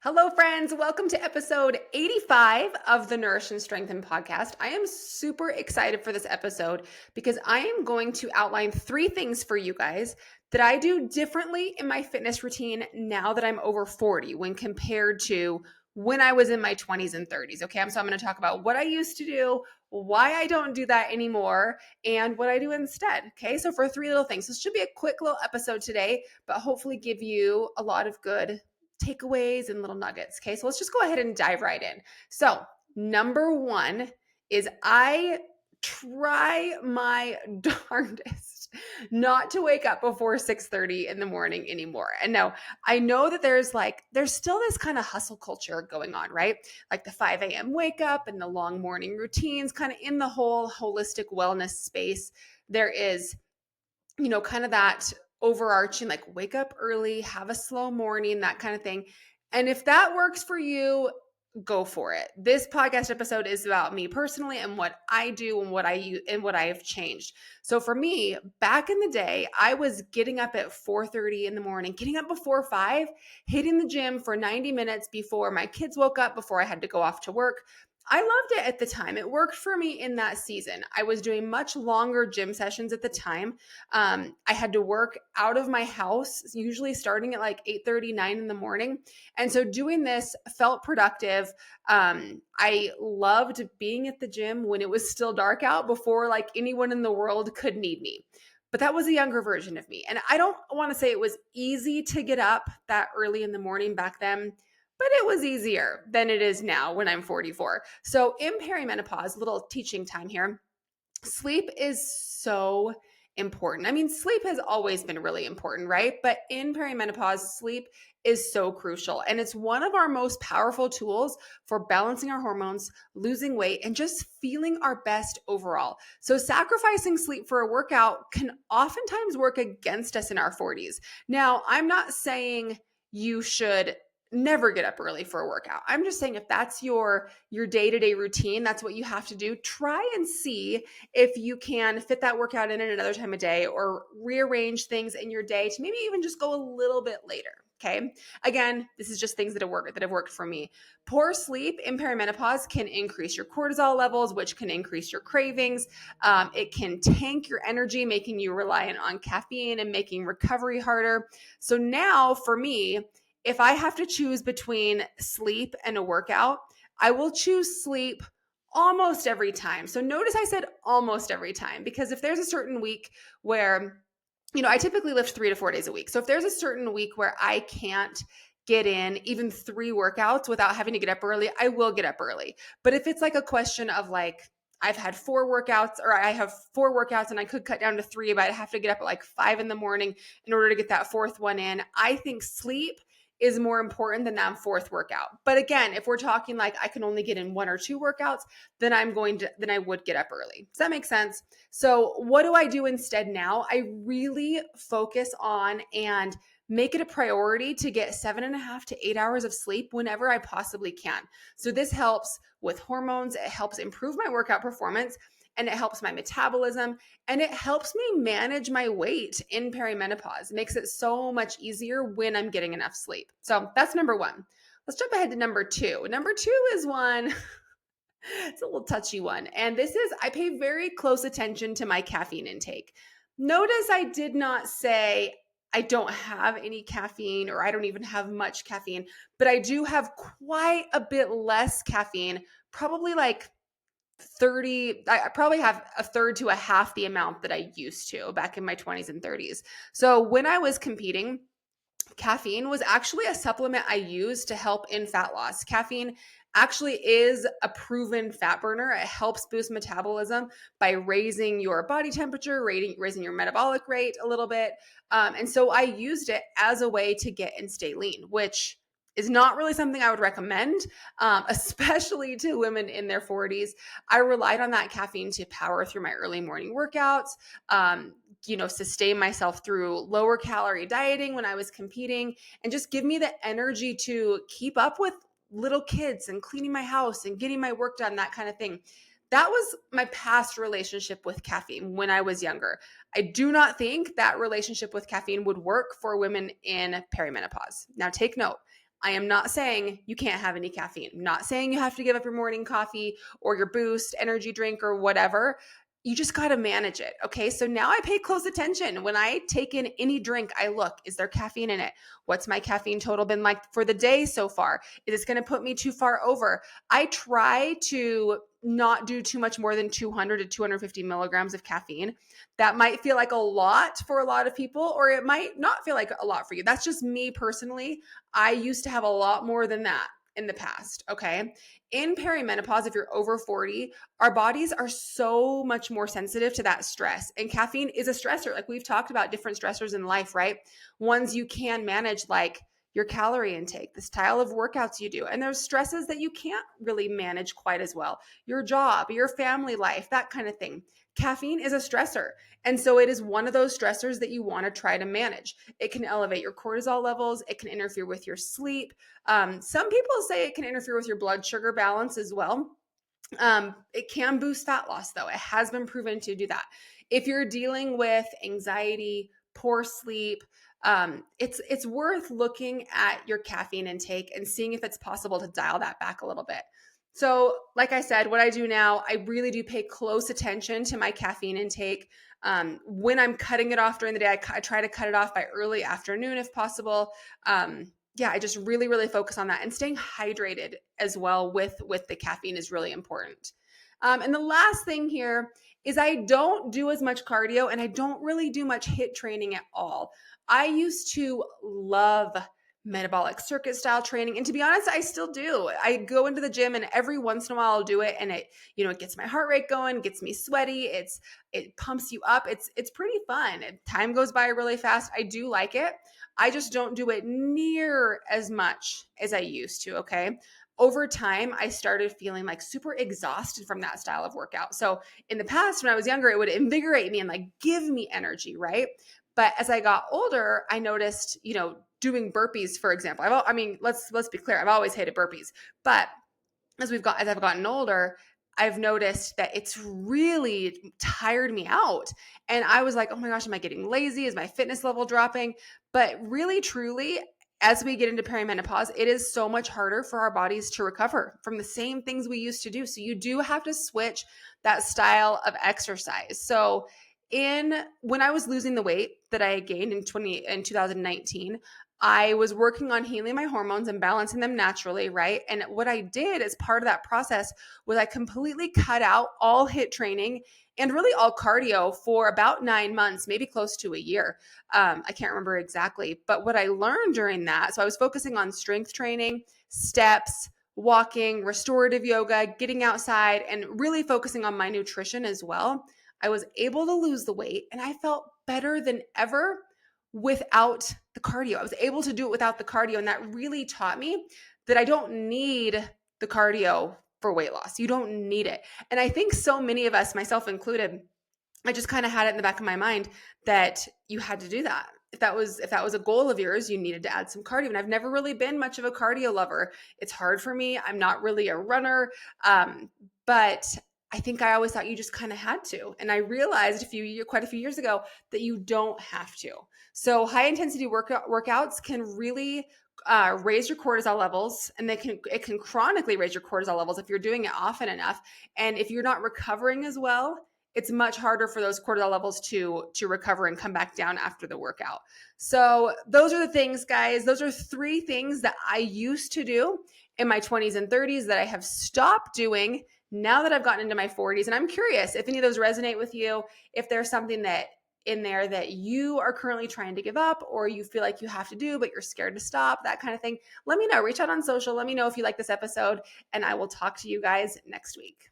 Hello, friends. Welcome to episode 85 of the Nourish and Strengthen podcast. I am super excited for this episode because I am going to outline 3 things for you guys that I do differently in my fitness routine now that I'm over 40 when compared to when I was in my 20s and 30s. Okay. So I'm going to talk about what I used to do, why I don't do that anymore, and what I do instead. Okay. So for 3 little things, this should be a quick little episode today, but hopefully give you a lot of good takeaways and little nuggets. Okay, so let's just go ahead and dive right in. So, number 1 is I try my darndest not to wake up before 6:30 in the morning anymore. And no, I know that there's still this kind of hustle culture going on, right? Like the 5 a.m. wake up and the long morning routines, kind of in the whole holistic wellness space. There is kind of that overarching, like, wake up early, have a slow morning, that kind of thing. And if that works for you, go for it. This podcast episode is about me personally and what I do and what I use and what I have changed. So for me, back in the day, I was getting up at 4:30 in the morning, getting up before 5, hitting the gym for 90 minutes before my kids woke up, before I had to go off to work. I loved it at the time. It worked for me in that season. I was doing much longer gym sessions at the time. I had to work out of my house, usually starting at like 8:30, 9 in the morning. And so doing this felt productive. I loved being at the gym when it was still dark out, before like anyone in the world could need me. But that was a younger version of me. And I don't want to say it was easy to get up that early in the morning back then, but it was easier than it is now when I'm 44. So in perimenopause, little teaching time here, sleep is so important. I mean, sleep has always been really important, right? But in perimenopause, sleep is so crucial. And it's one of our most powerful tools for balancing our hormones, losing weight, and just feeling our best overall. So sacrificing sleep for a workout can oftentimes work against us in our 40s. Now, I'm not saying you should never get up early for a workout. I'm just saying, if that's your day-to-day routine, that's what you have to do, try and see if you can fit that workout in at another time of day, or rearrange things in your day to maybe even just go a little bit later. Okay. Again, this is just things that have worked for me. Poor sleep in perimenopause can increase your cortisol levels, which can increase your cravings. It can tank your energy, making you reliant on caffeine and making recovery harder. So now for me, if I have to choose between sleep and a workout, I will choose sleep almost every time. So notice I said almost every time, because if there's a certain week where, I typically lift 3 to 4 days a week. So if there's a certain week where I can't get in even 3 workouts without having to get up early, I will get up early. But if it's like a question of like, I've had 4 workouts, or I have 4 workouts and I could cut down to 3, but I have to get up at like 5 in the morning in order to get that 4th one in, I think sleep is more important than that 4th workout. But again, if we're talking like I can only get in 1 or 2 workouts, then I would get up early. Does that make sense? So what do I do instead now? I really focus on and make it a priority to get 7.5 to 8 hours of sleep whenever I possibly can. So this helps with hormones. It helps improve my workout performance, and it helps my metabolism, and it helps me manage my weight in perimenopause. It makes it so much easier when I'm getting enough sleep. So that's number 1. Let's jump ahead to number 2. Number 2 is one, it's a little touchy one. And this is, I pay very close attention to my caffeine intake. Notice I did not say I don't have any caffeine, or I don't even have much caffeine, but I do have quite a bit less caffeine, probably like 30, I probably have a third to a half the amount that I used to back in my 20s and 30s. So when I was competing, caffeine was actually a supplement I used to help in fat loss. Caffeine actually is a proven fat burner. It helps boost metabolism by raising your body temperature, raising your metabolic rate a little bit. And so I used it as a way to get and stay lean, which is not really something I would recommend, especially to women in their 40s. I relied on that caffeine to power through my early morning workouts, sustain myself through lower calorie dieting when I was competing, and just give me the energy to keep up with little kids and cleaning my house and getting my work done, that kind of thing. That was my past relationship with caffeine when I was younger. I do not think that relationship with caffeine would work for women in perimenopause. Now take note, I am not saying you can't have any caffeine. I'm not saying you have to give up your morning coffee or your boost energy drink or whatever. You just got to manage it. Okay. So now I pay close attention. When I take in any drink, I look, is there caffeine in it? What's my caffeine total been like for the day so far? Is this going to put me too far over? I try to not do too much more than 200 to 250 milligrams of caffeine. That might feel like a lot for a lot of people, or it might not feel like a lot for you. That's just me personally. I used to have a lot more than that in the past. Okay. In perimenopause, if you're over 40, our bodies are so much more sensitive to that stress. And caffeine is a stressor. Like we've talked about different stressors in life, right? Ones you can manage, like your calorie intake, the style of workouts you do. And there's stresses that you can't really manage quite as well. Your job, your family life, that kind of thing. Caffeine is a stressor. And so it is one of those stressors that you want to try to manage. It can elevate your cortisol levels. It can interfere with your sleep. Some people say it can interfere with your blood sugar balance as well. It can boost fat loss, though. It has been proven to do that. If you're dealing with anxiety, poor sleep, it's worth looking at your caffeine intake and seeing if it's possible to dial that back a little bit. So, like I said, what I do now, I really do pay close attention to my caffeine intake. When I'm cutting it off during the day, I try to cut it off by early afternoon if possible. Yeah, I just really, really focus on that, and staying hydrated as well with the caffeine is really important. And the last thing here is I don't do as much cardio, and I don't really do much HIIT training at all. I used to love metabolic circuit style training, and to be honest, I still do. I go into the gym, and every once in a while I'll do it, and it gets my heart rate going, gets me sweaty. It pumps you up. It's pretty fun. Time goes by really fast. I do like it. I just don't do it near as much as I used to. Okay. Over time, I started feeling like super exhausted from that style of workout. So in the past, when I was younger, it would invigorate me and like give me energy, right? But as I got older, I noticed, doing burpees, for example. Let's be clear. I've always hated burpees, but as I've gotten older, I've noticed that it's really tired me out. And I was like, oh my gosh, am I getting lazy? Is my fitness level dropping? But really, truly, as we get into perimenopause, it is so much harder for our bodies to recover from the same things we used to do. So you do have to switch that style of exercise. So when I was losing the weight that I gained in 2019, I was working on healing my hormones and balancing them naturally, right? And what I did as part of that process was I completely cut out all HIIT training and really all cardio for about 9 months, maybe close to a year. I can't remember exactly, but what I learned during that, so I was focusing on strength training, steps, walking, restorative yoga, getting outside, and really focusing on my nutrition as well. I was able to lose the weight, and I felt better than ever without the cardio. I was able to do it without the cardio. And that really taught me that I don't need the cardio for weight loss. You don't need it. And I think so many of us, myself included, I just kind of had it in the back of my mind that you had to do that. If that was a goal of yours, you needed to add some cardio. And I've never really been much of a cardio lover. It's hard for me. I'm not really a runner. But I think I always thought you just kind of had to. And I realized quite a few years ago that you don't have to. So high intensity workouts can really raise your cortisol levels, and it can chronically raise your cortisol levels if you're doing it often enough. And if you're not recovering as well, it's much harder for those cortisol levels to recover and come back down after the workout. So those are the things, guys. Those are 3 things that I used to do in my 20s and 30s that I have stopped doing now that I've gotten into my 40s. And I'm curious if any of those resonate with you, if there's something that in there that you are currently trying to give up, or you feel like you have to do, but you're scared to stop, that kind of thing. Let me know. Reach out on social. Let me know if you like this episode, and I will talk to you guys next week.